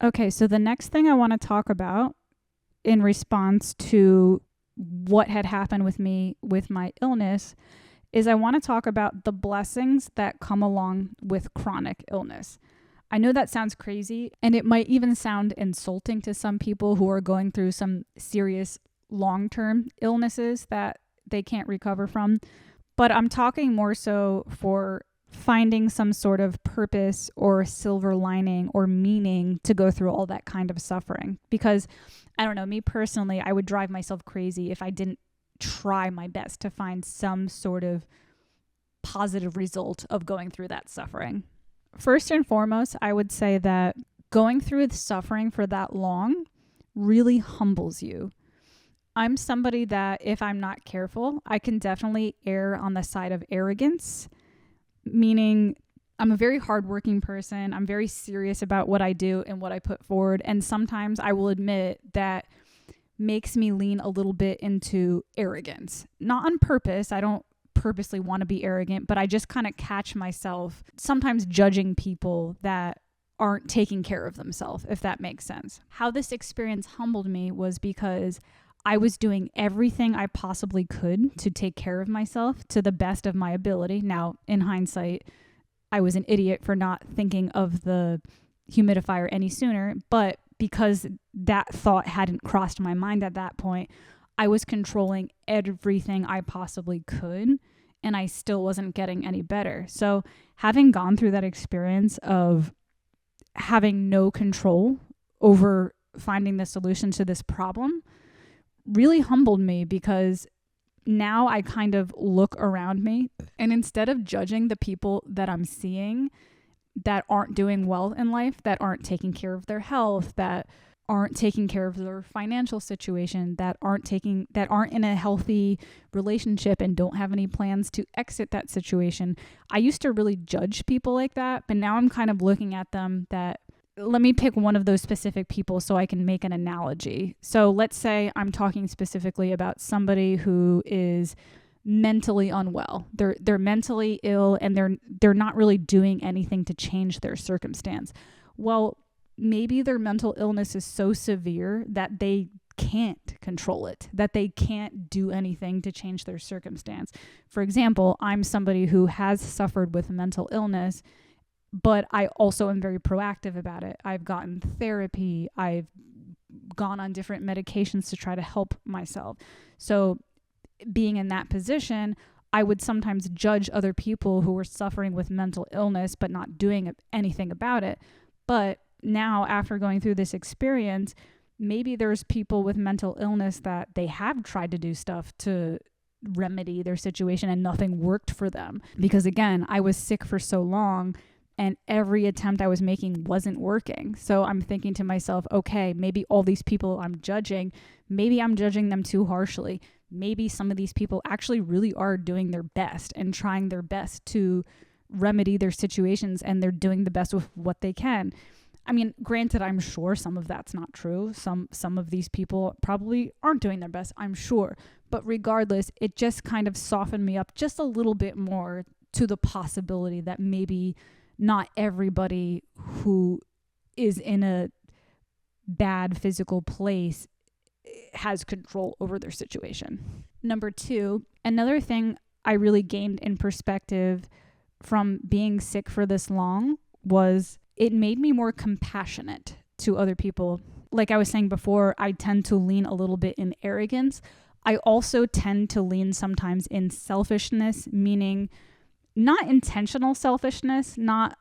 Okay, so the next thing I want to talk about in response to what had happened with me with my illness is I want to talk about the blessings that come along with chronic illness. I know that sounds crazy, and it might even sound insulting to some people who are going through some serious long-term illnesses that they can't recover from. But I'm talking more so for finding some sort of purpose or silver lining or meaning to go through all that kind of suffering. Because, I don't know, me personally, I would drive myself crazy if I didn't try my best to find some sort of positive result of going through that suffering. First and foremost, I would say that going through the suffering for that long really humbles you. I'm somebody that if I'm not careful, I can definitely err on the side of arrogance, meaning I'm a very hardworking person. I'm very serious about what I do and what I put forward. And sometimes I will admit that makes me lean a little bit into arrogance. Not on purpose. I don't purposely want to be arrogant, but I just kind of catch myself sometimes judging people that aren't taking care of themselves, if that makes sense. How this experience humbled me was because I was doing everything I possibly could to take care of myself to the best of my ability. Now, in hindsight, I was an idiot for not thinking of the humidifier any sooner, but because that thought hadn't crossed my mind at that point, I was controlling everything I possibly could, and I still wasn't getting any better. So having gone through that experience of having no control over finding the solution to this problem really humbled me, because now I kind of look around me, and instead of judging the people that I'm seeing that aren't doing well in life, that aren't taking care of their health, that aren't taking care of their financial situation, that aren't in a healthy relationship and don't have any plans to exit that situation. I used to really judge people like that, but now I'm kind of looking at them that, let me pick one of those specific people so I can make an analogy. So let's say I'm talking specifically about somebody who is mentally unwell. They're mentally ill, and they're not really doing anything to change their circumstance. Well, maybe their mental illness is so severe that they can't control it, that they can't do anything to change their circumstance. For example, I'm somebody who has suffered with mental illness, but I also am very proactive about it. I've gotten therapy. I've gone on different medications to try to help myself. So being in that position, I would sometimes judge other people who were suffering with mental illness but not doing anything about it. But now, after going through this experience, maybe there's people with mental illness that they have tried to do stuff to remedy their situation and nothing worked for them. Because again, I was sick for so long and every attempt I was making wasn't working. So I'm thinking to myself, okay, maybe all these people I'm judging, maybe I'm judging them too harshly. Maybe some of these people actually really are doing their best and trying their best to remedy their situations, and they're doing the best with what they can. I mean, granted, I'm sure some of that's not true. Some of these people probably aren't doing their best, I'm sure. But regardless, it just kind of softened me up just a little bit more to the possibility that maybe not everybody who is in a bad physical place has control over their situation. Number 2, another thing I really gained in perspective from being sick for this long was it made me more compassionate to other people. Like I was saying before, I tend to lean a little bit in arrogance. I also tend to lean sometimes in selfishness, meaning not intentional selfishness, not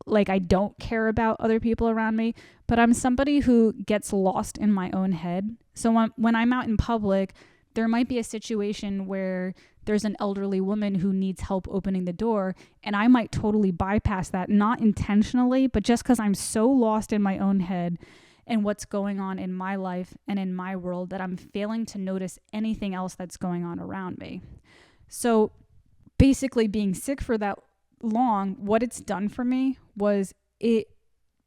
like I don't care about other people around me, but I'm somebody who gets lost in my own head. So when I'm out in public, there might be a situation where there's an elderly woman who needs help opening the door, and I might totally bypass that, not intentionally, but just because I'm so lost in my own head and what's going on in my life and in my world that I'm failing to notice anything else that's going on around me. So basically being sick for that long, what it's done for me was it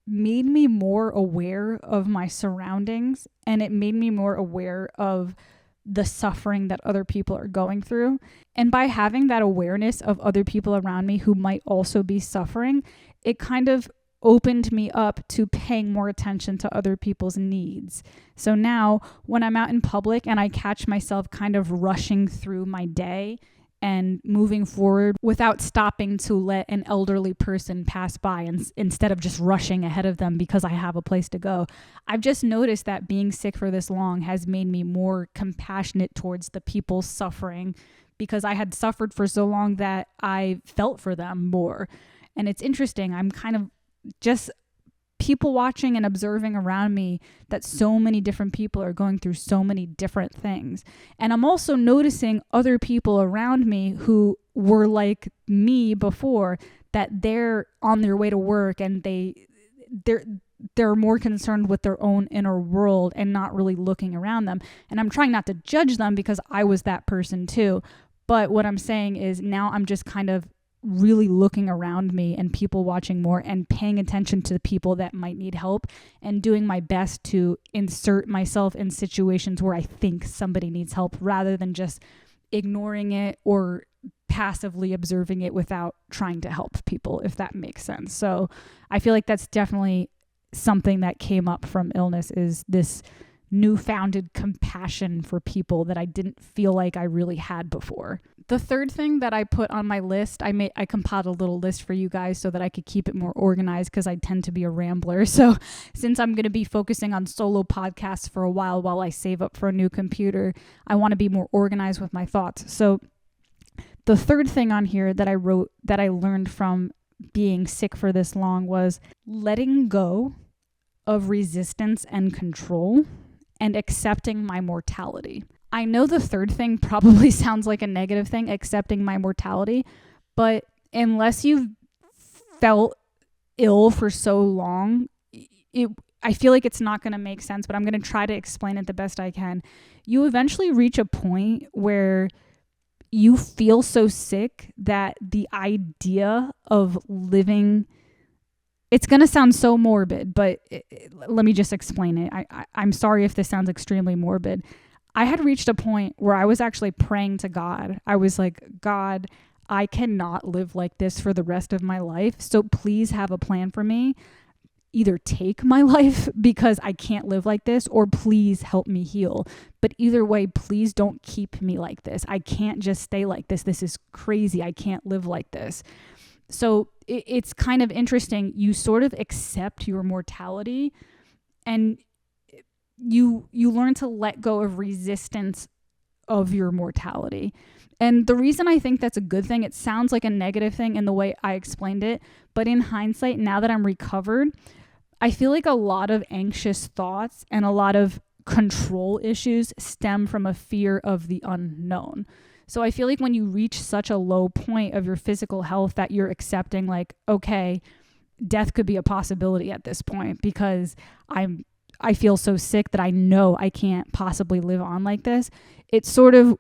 made me more aware of my surroundings, and it made me more aware of the suffering that other people are going through. And by having that awareness of other people around me who might also be suffering, it kind of opened me up to paying more attention to other people's needs. So now when I'm out in public and I catch myself kind of rushing through my day and moving forward without stopping to let an elderly person pass by, and instead of just rushing ahead of them because I have a place to go, I've just noticed that being sick for this long has made me more compassionate towards the people suffering, because I had suffered for so long that I felt for them more. And it's interesting. I'm kind of just people watching and observing around me that so many different people are going through so many different things. And I'm also noticing other people around me who were like me before, that they're on their way to work and they're more concerned with their own inner world and not really looking around them. And I'm trying not to judge them because I was that person too. But what I'm saying is now I'm just kind of really looking around me and people watching more and paying attention to the people that might need help and doing my best to insert myself in situations where I think somebody needs help, rather than just ignoring it or passively observing it without trying to help people, if that makes sense. So I feel like that's definitely something that came up from illness, is this newfounded compassion for people that I didn't feel like I really had before. The third thing that I put on my list, I compiled a little list for you guys so that I could keep it more organized, because I tend to be a rambler. So since I'm going to be focusing on solo podcasts for a while I save up for a new computer, I want to be more organized with my thoughts. So the third thing on here that I wrote that I learned from being sick for this long was letting go of resistance and control and accepting my mortality. I know the third thing probably sounds like a negative thing, accepting my mortality, but unless you've felt ill for so long, I feel like it's not going to make sense, but I'm going to try to explain it the best I can. You eventually reach a point where you feel so sick that the idea of living, it's going to sound so morbid, but let me just explain it. I'm sorry if this sounds extremely morbid. I had reached a point where I was actually praying to God. I was like, God, I cannot live like this for the rest of my life. So please have a plan for me. Either take my life because I can't live like this, or please help me heal. But either way, please don't keep me like this. I can't just stay like this. This is crazy. I can't live like this. So it's kind of interesting. You sort of accept your mortality, and you learn to let go of resistance of your mortality. And the reason I think that's a good thing, it sounds like a negative thing in the way I explained it, but in hindsight, now that I'm recovered, I feel like a lot of anxious thoughts and a lot of control issues stem from a fear of the unknown. So I feel like when you reach such a low point of your physical health that you're accepting, like, okay, death could be a possibility at this point because I feel so sick that I know I can't possibly live on like this. It's sort of,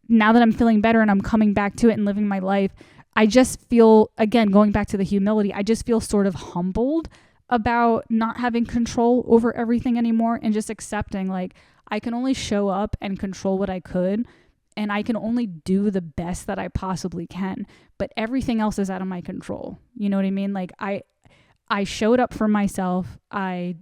now that I'm feeling better and I'm coming back to it and living my life, I just feel, again, going back to the humility, I just feel sort of humbled about not having control over everything anymore, and just accepting, like, I can only show up and control what I could, and I can only do the best that I possibly can, but everything else is out of my control. You know what I mean? Like, I showed up for myself. I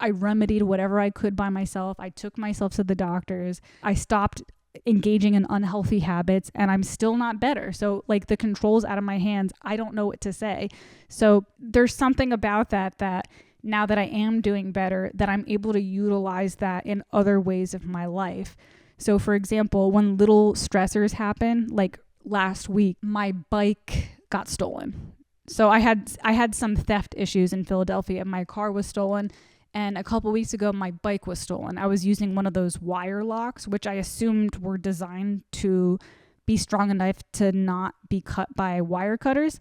remedied whatever I could by myself. I took myself to the doctors. I stopped engaging in unhealthy habits, and I'm still not better. So like, the control's out of my hands. I don't know what to say. So there's something about that now that I am doing better, that I'm able to utilize that in other ways of my life. So for example, when little stressors happen, like last week, my bike got stolen. So I had some theft issues in Philadelphia. My car was stolen. And a couple weeks ago, my bike was stolen. I was using one of those wire locks, which I assumed were designed to be strong enough to not be cut by wire cutters.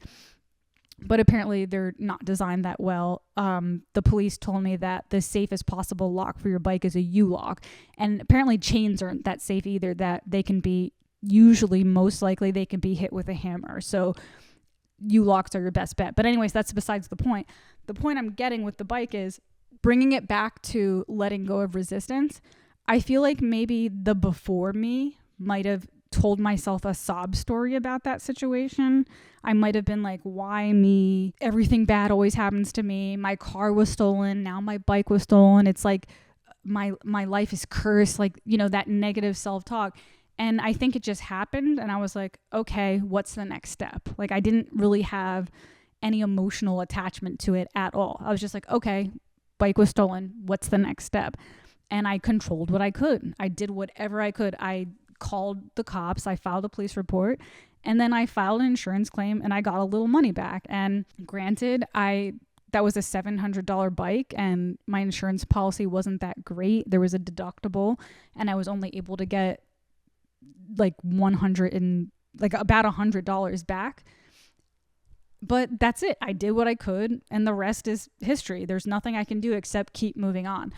But apparently they're not designed that well. The police told me that the safest possible lock for your bike is a U-lock. And apparently chains aren't that safe either, that they can be, usually, most likely, they can be hit with a hammer. So U-locks are your best bet. But anyways, that's besides the point. The point I'm getting with the bike is, bringing it back to letting go of resistance, I feel like maybe the before me might have told myself a sob story about that situation. I might have been like, why me? Everything bad always happens to me. My car was stolen. Now my bike was stolen. It's like my life is cursed. Like, that negative self-talk. And I think it just happened. And I was like, okay, what's the next step? Like, I didn't really have any emotional attachment to it at all. I was just like, okay, bike was stolen. What's the next step? And I controlled what I could. I did whatever I could. I called the cops. I filed a police report. And then I filed an insurance claim and I got a little money back. And granted, that was a $700 bike and my insurance policy wasn't that great. There was a deductible and I was only able to get like about $100 back. But that's it. I did what I could and the rest is history. There's nothing I can do except keep moving on.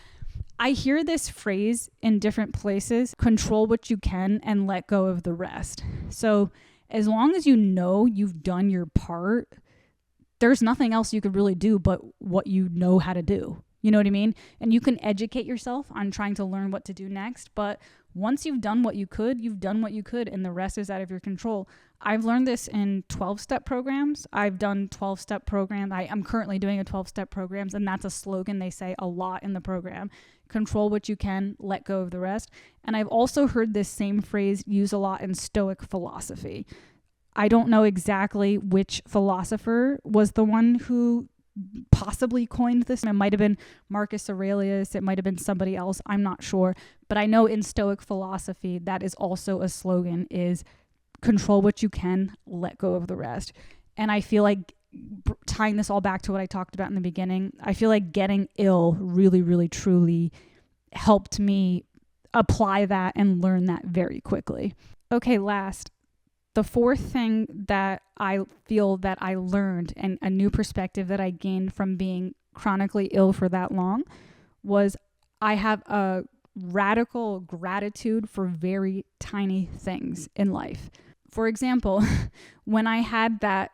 I hear this phrase in different places, control what you can and let go of the rest. So as long as you know you've done your part, there's nothing else you could really do but what you know how to do. You know what I mean? And you can educate yourself on trying to learn what to do next. But once you've done what you could, you've done what you could, and the rest is out of your control. I've learned this in 12-step programs. I've done 12-step programs. I'm currently doing a 12-step programs, and that's a slogan they say a lot in the program. Control what you can, let go of the rest. And I've also heard this same phrase used a lot in Stoic philosophy. I don't know exactly which philosopher was the one who possibly coined this. It might have been Marcus Aurelius. It might have been somebody else. I'm not sure. But I know in Stoic philosophy, that is also a slogan, is control what you can, let go of the rest. And I feel like tying this all back to what I talked about in the beginning, I feel like getting ill really, really, truly helped me apply that and learn that very quickly. Okay, last. The fourth thing that I feel that I learned and a new perspective that I gained from being chronically ill for that long was I have a radical gratitude for very tiny things in life. For example, when I had that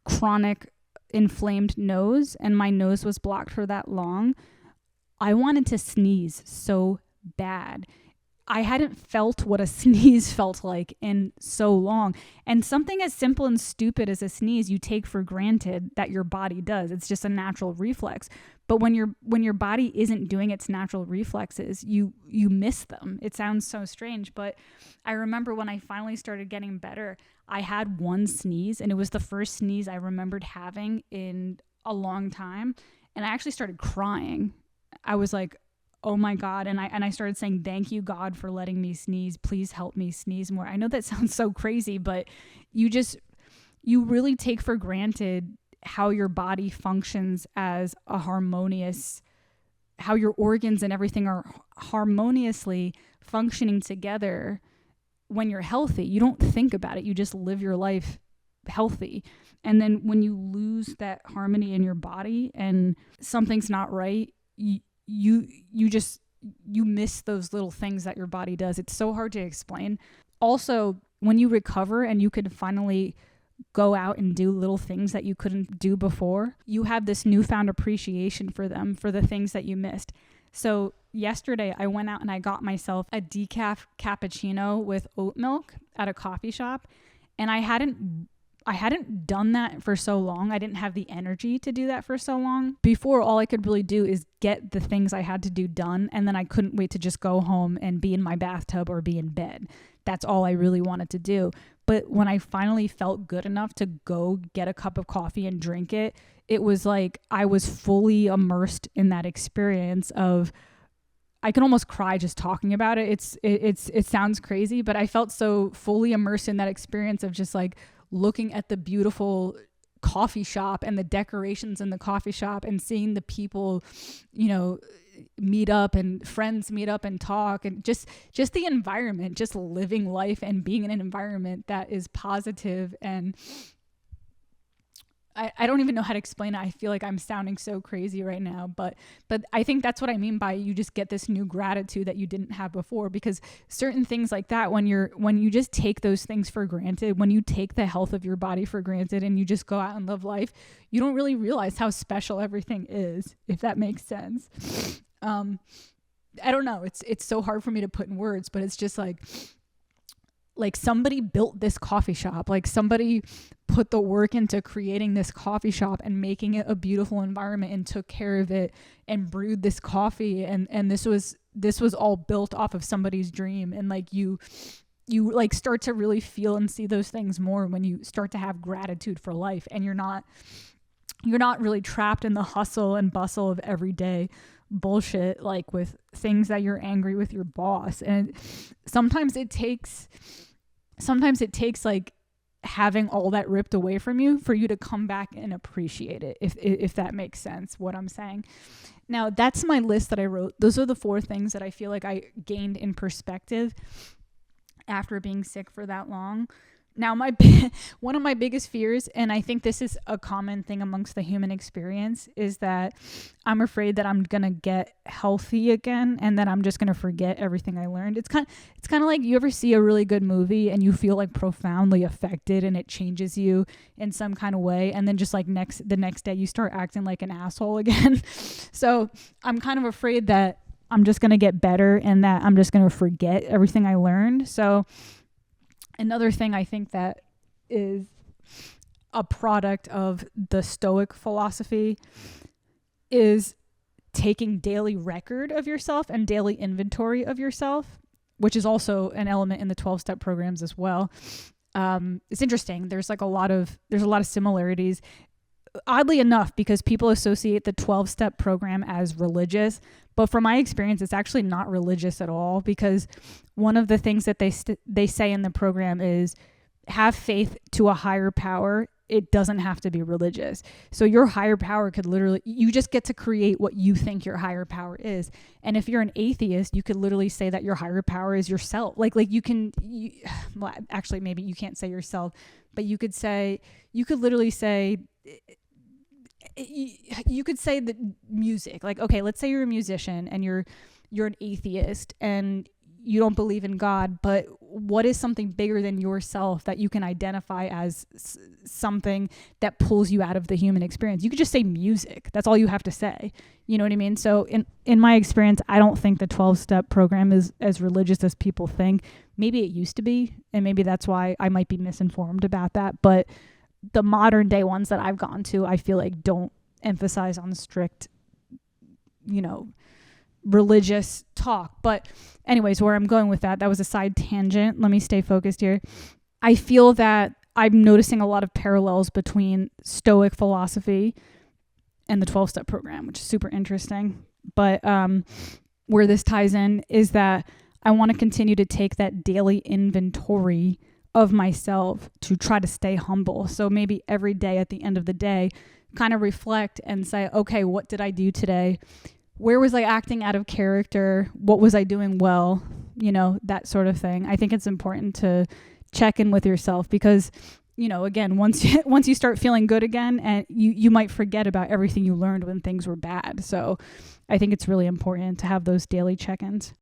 chronic inflamed nose and my nose was blocked for that long, I wanted to sneeze so bad. I hadn't felt what a sneeze felt like in so long. And something as simple and stupid as a sneeze you take for granted that your body does. It's just a natural reflex. But when your body isn't doing its natural reflexes, you miss them. It sounds so strange, but I remember when I finally started getting better, I had one sneeze and it was the first sneeze I remembered having in a long time. And I actually started crying. I was like, oh my God. And I started saying, thank you, God, for letting me sneeze. Please help me sneeze more. I know that sounds so crazy, but you really take for granted how your body functions as a harmonious, how your organs and everything are harmoniously functioning together when you're healthy. You don't think about it. You just live your life healthy. And then when you lose that harmony in your body and something's not right, you miss those little things that your body does. It's so hard to explain. Also, when you recover and you could finally go out and do little things that you couldn't do before, you have this newfound appreciation for them, for the things that you missed. So yesterday I went out and I got myself a decaf cappuccino with oat milk at a coffee shop, and I hadn't done that for so long. I didn't have the energy to do that for so long. Before, all I could really do is get the things I had to do done, and then I couldn't wait to just go home and be in my bathtub or be in bed. That's all I really wanted to do. But when I finally felt good enough to go get a cup of coffee and drink it, it was like I was fully immersed in that experience of, I can almost cry just talking about it. It sounds crazy, but I felt so fully immersed in that experience of just like looking at the beautiful coffee shop and the decorations in the coffee shop and seeing the people, meet up and friends meet up and talk, and just the environment, just living life and being in an environment that is positive. And I don't even know how to explain it. I feel like I'm sounding so crazy right now, but I think that's what I mean by you just get this new gratitude that you didn't have before, because certain things like that, when you just take those things for granted, when you take the health of your body for granted and you just go out and live life, you don't really realize how special everything is, if that makes sense. I don't know. It's so hard for me to put in words, but it's just like, like somebody built this coffee shop, like somebody put the work into creating this coffee shop and making it a beautiful environment and took care of it and brewed this coffee. And this was all built off of somebody's dream. And like you like start to really feel and see those things more when you start to have gratitude for life, and you're not really trapped in the hustle and bustle of everyday bullshit, like with things that you're angry with your boss. And sometimes it takes like having all that ripped away from you for you to come back and appreciate it, if that makes sense what I'm saying. Now, that's my list that I wrote. Those are the 4 things that I feel like I gained in perspective after being sick for that long. Now, one of my biggest fears, and I think this is a common thing amongst the human experience, is that I'm afraid that I'm going to get healthy again and that I'm just going to forget everything I learned. It's kind of like, you ever see a really good movie and you feel like profoundly affected and it changes you in some kind of way, and then just like the next day you start acting like an asshole again. So I'm kind of afraid that I'm just going to get better and that I'm just going to forget everything I learned. So another thing I think that is a product of the Stoic philosophy is taking daily record of yourself and daily inventory of yourself, which is also an element in the 12-step programs as well. It's interesting. There's a lot of similarities, oddly enough, because people associate the 12-step program as religious, but from my experience, it's actually not religious at all, because one of the things that they say in the program is have faith to a higher power. It doesn't have to be religious. So your higher power could literally, you just get to create what you think your higher power is. And if you're an atheist, you could literally say that your higher power is yourself. Well, actually, maybe you can't say yourself, but you could literally say, you could say that music, like, okay, let's say you're a musician and you're an atheist and you don't believe in God, but what is something bigger than yourself that you can identify as something that pulls you out of the human experience? You could just say music. That's all you have to say. You know what I mean? So in my experience, I don't think the 12-step program is as religious as people think. Maybe it used to be, and maybe that's why I might be misinformed about that. But the modern day ones that I've gone to, I feel like don't emphasize on strict, religious talk. But anyways, where I'm going with that was a side tangent. Let me stay focused here. I feel that I'm noticing a lot of parallels between Stoic philosophy and the 12-step program, which is super interesting. But where this ties in is that I want to continue to take that daily inventory of myself to try to stay humble. So maybe every day at the end of the day, kind of reflect and say, okay, what did I do today? Where was I acting out of character? What was I doing well? That sort of thing. I think it's important to check in with yourself because, again, once you start feeling good again, and you might forget about everything you learned when things were bad. So I think it's really important to have those daily check-ins.